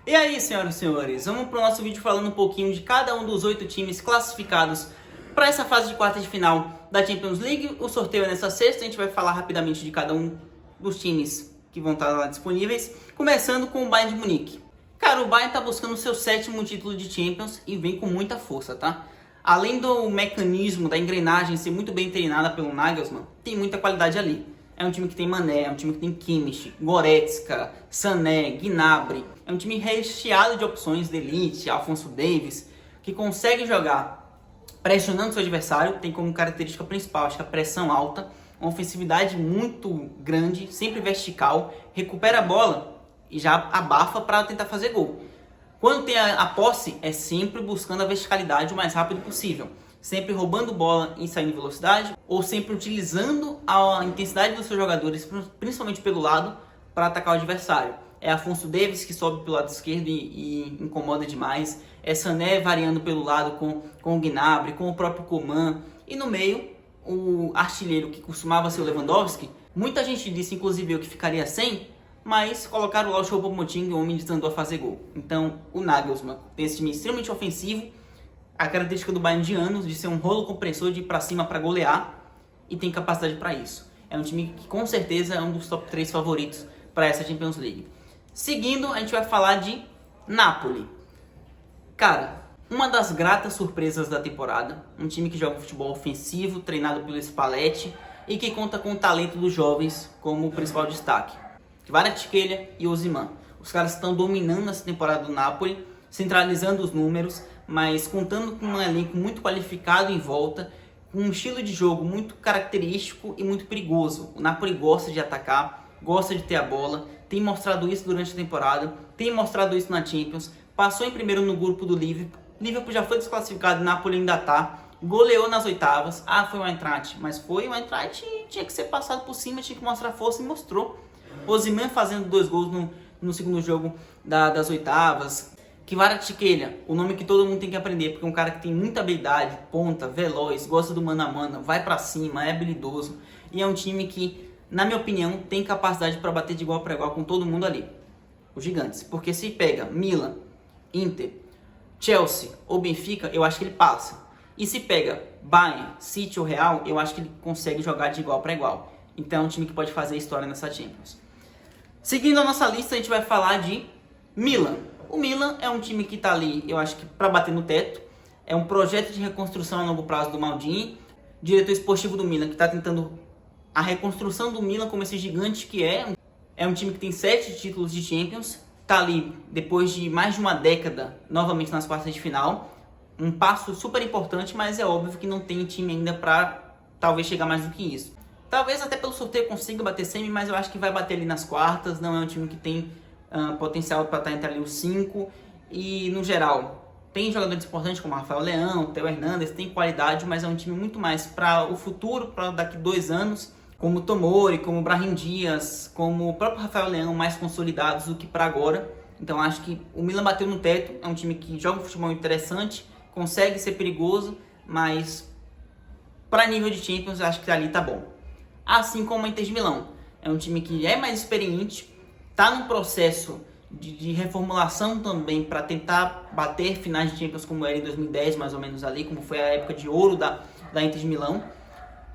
E aí, senhoras e senhores, vamos para o nosso vídeo falando um pouquinho de cada um dos 8 times classificados para essa fase de quartas de final da Champions League. O sorteio é nessa sexta, a gente vai falar rapidamente de cada um dos times que vão estar lá disponíveis, começando com o Bayern de Munique. Cara, o Bayern está buscando o seu 7º título de Champions e vem com muita força, tá? Além do mecanismo da engrenagem ser muito bem treinada pelo Nagelsmann, tem muita qualidade ali. É um time que tem Mané, é um time que tem Kimmich, Goretzka, Sané, Gnabry. É um time recheado de opções de elite, Alphonso Davies, que consegue jogar pressionando seu adversário. Tem como característica principal, acho que a pressão alta, uma ofensividade muito grande, sempre vertical, recupera a bola e já abafa para tentar fazer gol. Quando tem a posse, é sempre buscando a verticalidade o mais rápido possível. Sempre roubando bola e saindo em velocidade, ou sempre utilizando a intensidade dos seus jogadores, principalmente pelo lado, para atacar o adversário. É Alphonso Davies que sobe pelo lado esquerdo e incomoda demais. É Sané variando pelo lado com o Gnabry, com o próprio Coman. E no meio, o artilheiro que costumava ser o Lewandowski. Muita gente disse, inclusive eu, que ficaria sem, mas colocaram lá o Choupo-Moting, o homem desandou a fazer gol. Então, o Nagelsmann tem esse time extremamente ofensivo, a característica do Bayern de anos, de ser um rolo compressor de ir para cima para golear, e tem capacidade para isso. É um time que com certeza é um dos top 3 favoritos para essa Champions League. Seguindo, a gente vai falar de Napoli. Cara, uma das gratas surpresas da temporada, um time que joga futebol ofensivo, treinado pelo Spalletti, e que conta com o talento dos jovens como principal destaque. Kvaratskhelia e Osimhen. Os caras estão dominando essa temporada do Napoli, centralizando os números, mas contando com um elenco muito qualificado em volta, com um estilo de jogo muito característico e muito perigoso. O Napoli gosta de atacar, gosta de ter a bola, tem mostrado isso durante a temporada, tem mostrado isso na Champions, passou em primeiro no grupo do Liverpool, Liverpool já foi desclassificado, o Napoli ainda tá, goleou nas oitavas, foi o Eintracht, mas foi o Eintracht, tinha que ser passado por cima, tinha que mostrar força e mostrou. Osimhen fazendo 2 gols no segundo jogo das oitavas. Kvaratskhelia, o nome que todo mundo tem que aprender, porque é um cara que tem muita habilidade, ponta, veloz, gosta do mano a mano, vai pra cima, é habilidoso. E é um time que, na minha opinião, tem capacidade para bater de igual para igual com todo mundo ali. Os gigantes. Porque se pega Milan, Inter, Chelsea ou Benfica, eu acho que ele passa. E se pega Bayern, City ou Real, eu acho que ele consegue jogar de igual para igual. Então é um time que pode fazer história nessa Champions. Seguindo a nossa lista, a gente vai falar de Milan. O Milan é um time que está ali, eu acho que para bater no teto. É um projeto de reconstrução a longo prazo do Maldini, diretor esportivo do Milan, que está tentando a reconstrução do Milan como esse gigante que é. É um time que tem 7 títulos de Champions, está ali depois de mais de uma década, novamente nas quartas de final. Um passo super importante, mas é óbvio que não tem time ainda para talvez chegar mais do que isso. Talvez até pelo sorteio consiga bater semi, mas eu acho que vai bater ali nas quartas. Não é um time que tem potencial para estar entre ali os 5. E no geral, tem jogadores importantes como Rafael Leão, Theo Hernandes, tem qualidade, mas é um time muito mais para o futuro, para daqui 2 anos, como Tomori, como Brahim Dias, como o próprio Rafael Leão, mais consolidados do que para agora. Então acho que o Milan bateu no teto, é um time que joga um futebol interessante, consegue ser perigoso, mas para nível de Champions acho que ali tá bom. Assim como o Inter de Milão. É um time que é mais experiente, está num processo de reformulação também para tentar bater finais de Champions como era em 2010, mais ou menos ali, como foi a época de ouro da Inter de Milão.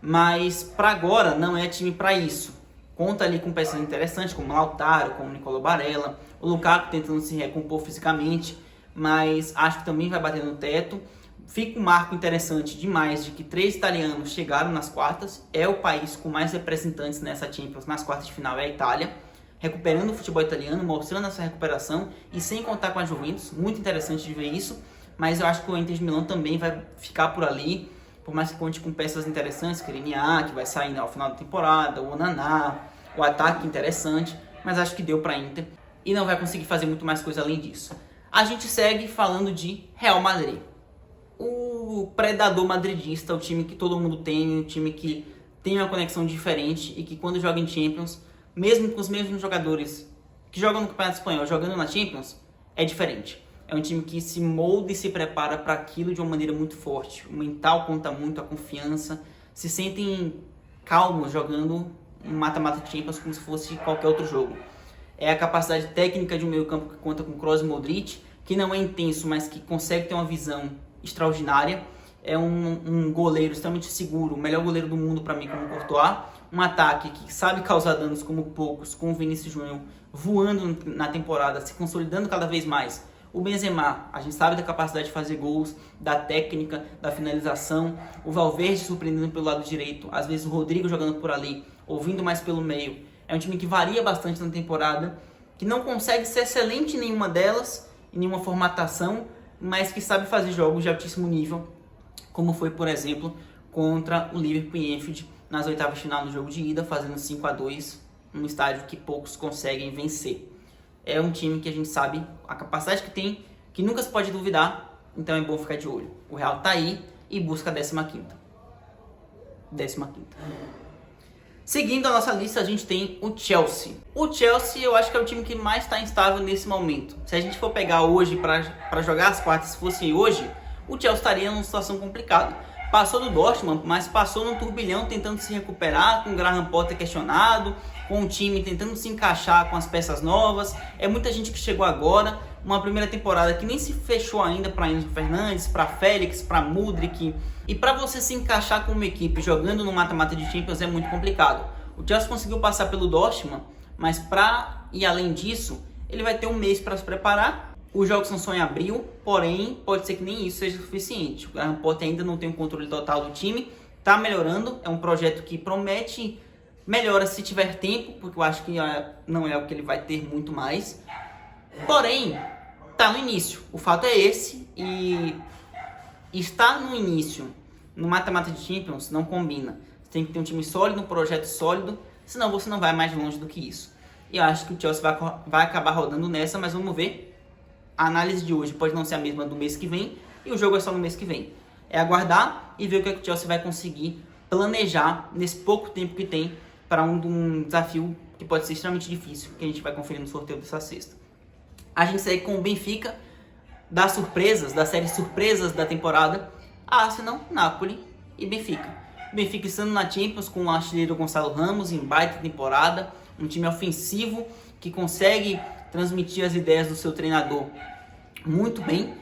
Mas para agora não é time para isso. Conta ali com peças interessantes como Lautaro, como Nicolo Barella, o Lukaku tentando se recompor fisicamente, mas acho que também vai bater no teto. Fica um marco interessante demais de que 3 italianos chegaram nas quartas. É o país com mais representantes nessa Champions nas quartas de final, é a Itália. Recuperando o futebol italiano, mostrando essa recuperação e sem contar com a Juventus. Muito interessante de ver isso. Mas eu acho que o Inter de Milão também vai ficar por ali. Por mais que conte com peças interessantes, Skriniar, que vai sair ao final da temporada, o Onaná, o ataque interessante. Mas acho que deu para Inter e não vai conseguir fazer muito mais coisa além disso. A gente segue falando de Real Madrid. O predador madridista, o time que todo mundo tem, o time que tem uma conexão diferente e que quando joga em Champions, mesmo com os mesmos jogadores que jogam no Campeonato Espanhol, jogando na Champions, é diferente. É um time que se molda e se prepara para aquilo de uma maneira muito forte. O mental conta muito, a confiança, se sentem calmos jogando um mata-mata de Champions como se fosse qualquer outro jogo. é a capacidade técnica de um meio campo que conta com Kroos e Modric, que não é intenso, mas que consegue ter uma visão extraordinária. É um goleiro extremamente seguro, o melhor goleiro do mundo para mim como Courtois. Um ataque que sabe causar danos como poucos, com o Vinícius Júnior voando na temporada, se consolidando cada vez mais. O Benzema, a gente sabe da capacidade de fazer gols, da técnica, da finalização. O Valverde surpreendendo pelo lado direito, às vezes o Rodrigo jogando por ali, ouvindo mais pelo meio. É um time que varia bastante na temporada, que não consegue ser excelente em nenhuma delas, em nenhuma formatação, mas que sabe fazer jogos de altíssimo nível, como foi, por exemplo, contra o Liverpool em Anfield, nas oitavas de final no jogo de ida, fazendo 5-2, num estádio que poucos conseguem vencer. É um time que a gente sabe a capacidade que tem, que nunca se pode duvidar, então é bom ficar de olho. O Real tá aí e busca a 15ª. Seguindo a nossa lista, a gente tem o Chelsea. O Chelsea eu acho que é o time que mais está instável nesse momento. Se a gente for pegar hoje para jogar as quartas, se fosse hoje, o Chelsea estaria numa situação complicada. Passou do Dortmund, mas passou num turbilhão tentando se recuperar, com o Graham Potter questionado, com o time tentando se encaixar com as peças novas. É muita gente que chegou agora, uma primeira temporada que nem se fechou ainda para Enzo Fernandes, para Félix, para Mudryk. E para você se encaixar com uma equipe jogando no mata-mata de Champions é muito complicado. O Chelsea conseguiu passar pelo Dortmund, mas para ir além disso, ele vai ter um mês para se preparar. Os jogos são só em abril, porém pode ser que nem isso seja suficiente. O Graham Potter ainda não tem o controle total do time, está melhorando, é um projeto que promete melhora se tiver tempo, porque eu acho que não é o que ele vai ter muito mais. Porém, está no início, o fato é esse, e estar no início, no mata-mata de Champions, não combina. Você tem que ter um time sólido, um projeto sólido, senão você não vai mais longe do que isso. E eu acho que o Chelsea vai acabar rodando nessa, mas vamos ver. A análise de hoje pode não ser a mesma do mês que vem, e o jogo é só no mês que vem. É aguardar e ver o que o Chelsea vai conseguir planejar nesse pouco tempo que tem para um desafio que pode ser extremamente difícil, que a gente vai conferir no sorteio dessa sexta. A gente segue com o Benfica, das surpresas, das séries surpresas da temporada, Arsenal, Napoli e Benfica. Benfica estando na Champions com o artilheiro Gonçalo Ramos em baita temporada, um time ofensivo que consegue transmitir as ideias do seu treinador muito bem.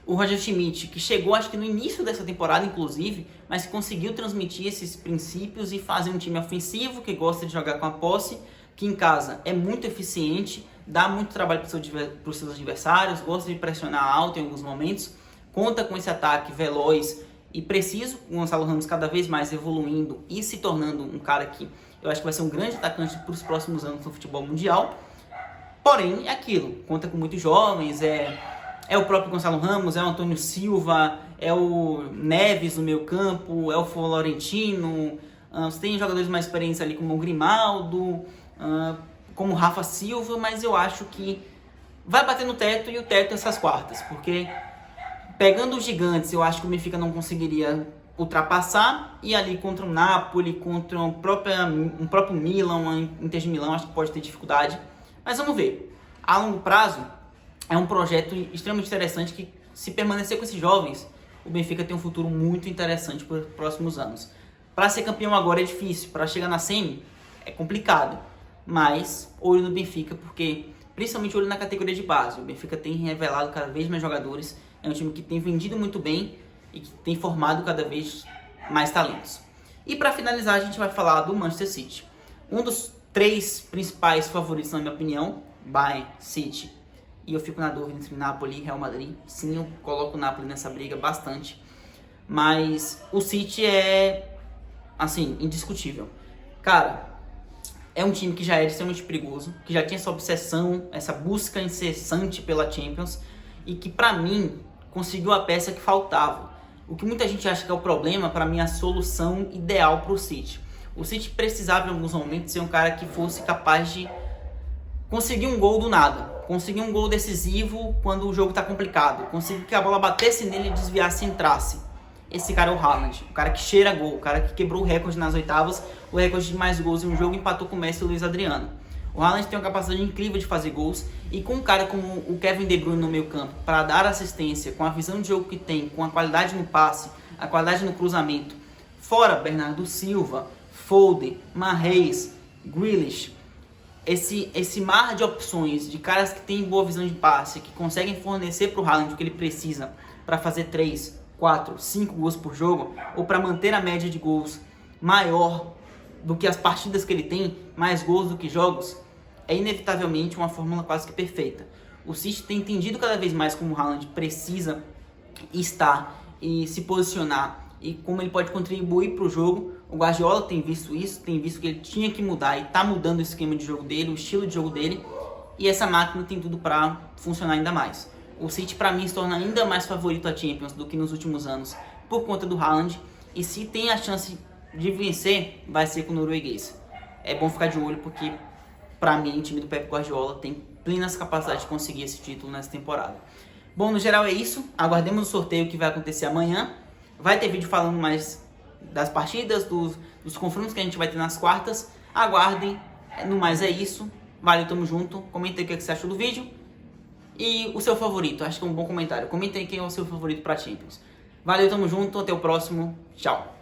O Roger Schmidt, que chegou acho que no início dessa temporada inclusive, mas conseguiu transmitir esses princípios e fazer um time ofensivo que gosta de jogar com a posse, que em casa é muito eficiente, dá muito trabalho para os seus adversários, gosta de pressionar alto em alguns momentos, conta com esse ataque veloz e preciso, o Gonçalo Ramos cada vez mais evoluindo e se tornando um cara que eu acho que vai ser um grande atacante para os próximos anos no futebol mundial. Porém, é aquilo, conta com muitos jovens, é o próprio Gonçalo Ramos, é o Antônio Silva, é o Neves no meio campo, é o Florentino, você tem jogadores mais experientes ali como o Grimaldo, como o Rafa Silva, mas eu acho que vai bater no teto, e o teto é essas quartas, porque pegando os gigantes, eu acho que o Benfica não conseguiria ultrapassar, e ali contra o Napoli, contra um próprio Milan, um Inter de Milão, acho que pode ter dificuldade. Mas vamos ver. A longo prazo, é um projeto extremamente interessante que, se permanecer com esses jovens, o Benfica tem um futuro muito interessante para os próximos anos. Para ser campeão agora é difícil, para chegar na semi é complicado. Mas olho no Benfica, porque principalmente olho na categoria de base. O Benfica tem revelado cada vez mais jogadores, é um time que tem vendido muito bem e que tem formado cada vez mais talentos. E para finalizar, a gente vai falar do Manchester City. Um dos 3 principais favoritos, na minha opinião, Bayern, City, e eu fico na dúvida entre Napoli e Real Madrid. Sim, eu coloco o Napoli nessa briga bastante, mas o City é, assim, indiscutível. Cara, é um time que já era extremamente perigoso, que já tinha essa obsessão, essa busca incessante pela Champions, e que, pra mim, conseguiu a peça que faltava. O que muita gente acha que é o problema, pra mim, é a solução ideal pro City. O City precisava, em alguns momentos, ser um cara que fosse capaz de conseguir um gol do nada. Conseguir um gol decisivo quando o jogo está complicado. Conseguir que a bola batesse nele, desviasse e entrasse. Esse cara é o Haaland. O cara que cheira gol. O cara que quebrou o recorde nas oitavas. O recorde de mais gols em um jogo, empatou com o Messi e o Luiz Adriano. O Haaland tem uma capacidade incrível de fazer gols. E com um cara como o Kevin De Bruyne no meio campo, para dar assistência, com a visão de jogo que tem, com a qualidade no passe, a qualidade no cruzamento. Fora Bernardo Silva, Foden, Mahrez, Grealish. esse mar de opções, de caras que têm boa visão de passe, que conseguem fornecer para o Haaland o que ele precisa para fazer 3, 4, 5 gols por jogo, ou para manter a média de gols maior do que as partidas que ele tem, mais gols do que jogos, é inevitavelmente uma fórmula quase que perfeita. O City tem entendido cada vez mais como o Haaland precisa estar e se posicionar e como ele pode contribuir para o jogo. O Guardiola tem visto isso, tem visto que ele tinha que mudar e está mudando o esquema de jogo dele, o estilo de jogo dele, e essa máquina tem tudo para funcionar ainda mais. O City, para mim, se torna ainda mais favorito a Champions do que nos últimos anos por conta do Haaland, e se tem a chance de vencer, vai ser com o norueguês. É bom ficar de olho porque, para mim, o time do Pep Guardiola tem plenas capacidades de conseguir esse título nessa temporada. Bom, no geral é isso. Aguardemos o sorteio que vai acontecer amanhã. Vai ter vídeo falando mais das partidas, dos confrontos que a gente vai ter nas quartas. Aguardem. No mais é isso. Valeu, tamo junto. Comenta aí o que você achou do vídeo. E o seu favorito. Acho que é um bom comentário. Comenta aí quem é o seu favorito para Champions. Valeu, tamo junto. Até o próximo. Tchau.